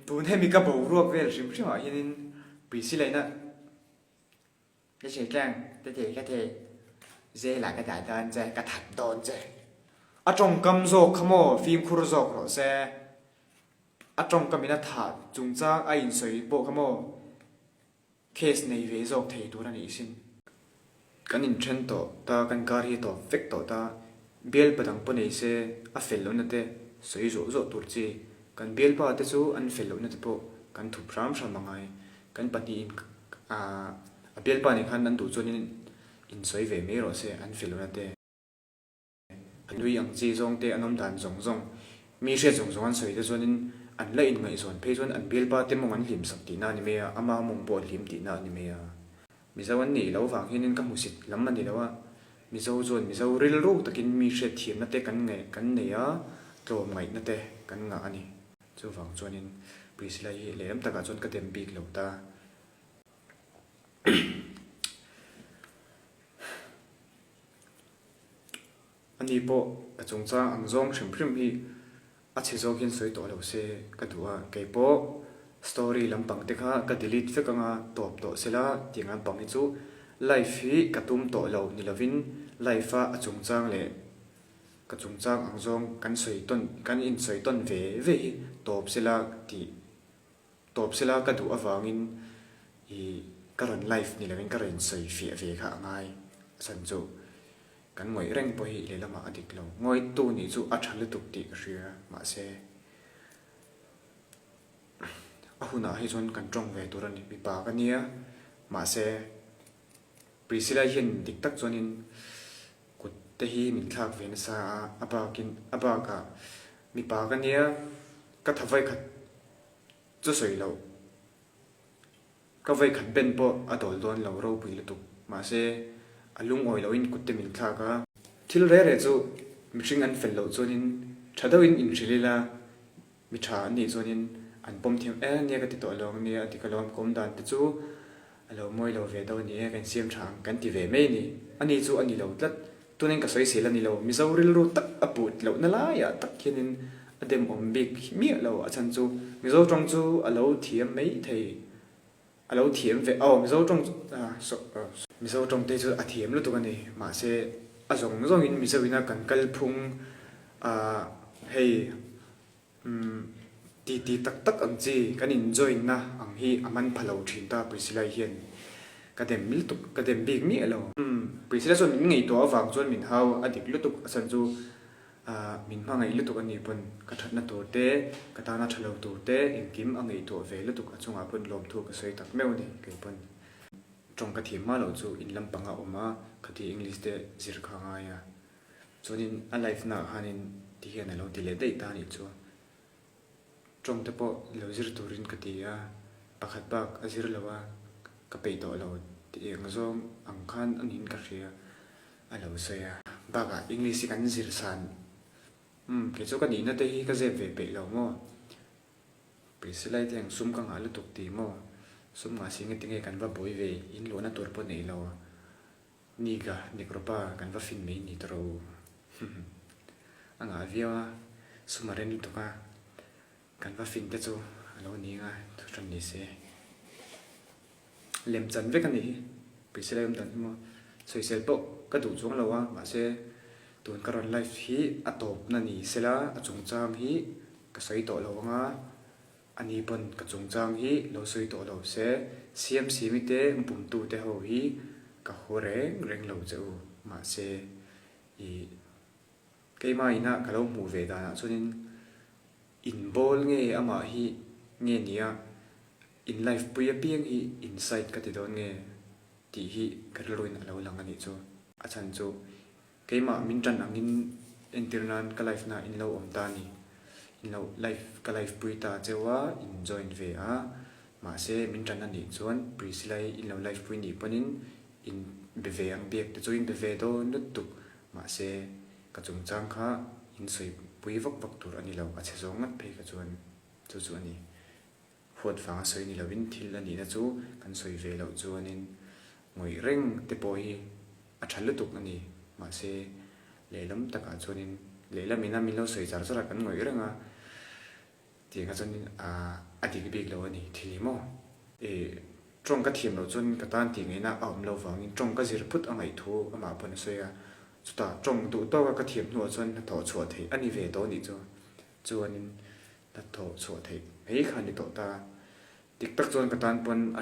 tun hemi ka bo ruak vel rim rim a hianin prisi leina cái chuyện trang thế thì cái thì dễ là cái đại đơn dễ cái thật đồn dễ ở trong cầm rô khamo phim khu rô rồi sẽ ở trong cầm mina thả chúng ta ai sấy bộ khamo case này về rô thì tôi đang nghĩ xin cái nhìn chân tổ ta cái gari tổ fake tổ ta biel bắt đầu bên này sẽ à phèn luôn nè sấy rô rô tổ chi cái biel bắt đầu chú anh phèn luôn nè bộ cái thủ ram sao mà ngay cái bắt đi à biel bắt này khăn anh thủ cho nên in sấy về mấy rồi sẽ anh phèn luôn nè anh nuôi ăn chi giống te anh om đàn giống giống mi sẽ giống giống anh sấy cho nên anh lấy in ngay rồi bây giờ anh biel bắt tem mong anh liếm sắc tí na ni mày à ama mong bột liếm tí na ni mày à mi sao anh nỉ lâu vàng hiền cái music lắm anh nỉ lâu à mi sao rồi mi sao real ro takin mi sẽ thiêm na te kan này á rồi ngày na te kan ngã anh cho vàng cho nên priscilla hi lem taka chon ka tem big lo ta ani po ka chung cha ang zong shim phrim hi a che zo hin soi to lo se ka duwa ke po story lampang te kha ka delete fe ka nga top to sela tingan pang hi chu life hi ka tum to lo ni lovin life a chung chang le ka chung chang ang zong kan soi ton kan in soi ton ve ve hi top sela ti top sela ka du awangin i current life ni lovin current soi fi ve kha ngai san chu kan ngoi reng po hi le lama adik lo ngoi tu ni chu a thal tuk ti ria ma se a huna hi chon kan tong ve turan ni mi pa ka nia ma se priscilla hin dik tak chonin kut te hi min thak ve na sa aba ka mi pa ka nia ka thavai khat chu soi lo ka vai khat ben po adol don lo ro pui le tuk ma se alung oi lo in kutte min thla ka thil re re chu mihring an fel lo chuanin thadawin in thrilila mi tha ni chuanin an pom thiam nia ka ti to long nia ti ka lom kom dan te chu alo moi lo ve do ni kan siam thang kan ti ve me ni ani chu ani lo tlat tunin ka soi sel ani lo mi zo ril ro tak aput lo na la ya tak khenin adem om big mi lo a chan chu mi zo tong chu alo thiam mei thei alo thiam ve mi zo tong mi zo trong te chu a thiam lu tu ka ni ma se a zong zong in mi zo ina kan kal phung hei ti tak tak ang chi kan enjoy na ang hi aman phalo thin ta priscilla hian ka dem mil tu ka dem big mi alo priscilla son min ngei to awang chon min hau adik lu tu asan chu min ma ngai lu tu ani pon ka that na to te ka ta na thalo tu te in kim a ngei to ve lu tu ka chunga pon lom thu ka soi tak meu ni ke pon trong cái thiểm mà lâu chú in lâm bằng áo mà cái thì English de zir khang ai à cho nên anh life na hanin thì hiện nay lâu thì lấy đây ta nhỉ chú trong thế bộ lâu zir turin cái thì pakhat bak azir lawa cái pay to lâu thì ang zom ang khan anh in cái gì anh lâu say à baga English cái zir san cái chỗ cái ní nó đây cái dẹp về pay lâu mà bị xử lý thì ang sum kang alu tục tí mà sum nga singa tinge kan va boi ve in lo na tor po nei lo ni ga nikropa kan va fin mei ni tro anga via sumaren to ka kan va fin te chu alo ni nga thran ni se lem chan ve kan ni piselem dan mo social po ka du chung lo wa ma se tun karon life hi atop na ni sela achung cham hi ka sai to lo nga ani pon ka chung chang hi lo soi to lo se siam mi te pum tu te ho hi ka hore reng lo cheu ma se i ke mai na ka lo mu ve da na chunin in bol nge ama hi nge nia in life puya piang hi insight ka ti don nge ti hi ka loin alo lang ani chu a chan chu ke ma min tan angin entirnan ka life na in lo om ta ni no life ka life puita chewa enjoy ve a ma se min tan ani chuan priscilla in lo life pui ni panin in beve ang bek te chuin beve do nut tuk ma se ka chung chang kha in soi pui vak vak tur ani lo a che zong ngat phe ka chuan chu ani hot fa soi ni lovin thil ani na chu kan soi ve lo chuanin ngoi reng te po hi a thal tuk ani ma se lelam taka chuanin lelamina min lo soi char chara kan ngoi renga tiếng cái chân à tiếng cái big lâu này thì mò trong cái thiểm lâu chân cái tan tiếng ấy na ẩm lâu vàng trong cái gì put ở ngày thu mà bên xoay chúng ta trong tụ to cái thiểm lâu chân thọ chùa thì anh đi về đó đi cho nên là thọ chùa thì ấy khăn đi thọ ta tích tắc chân cái tan bên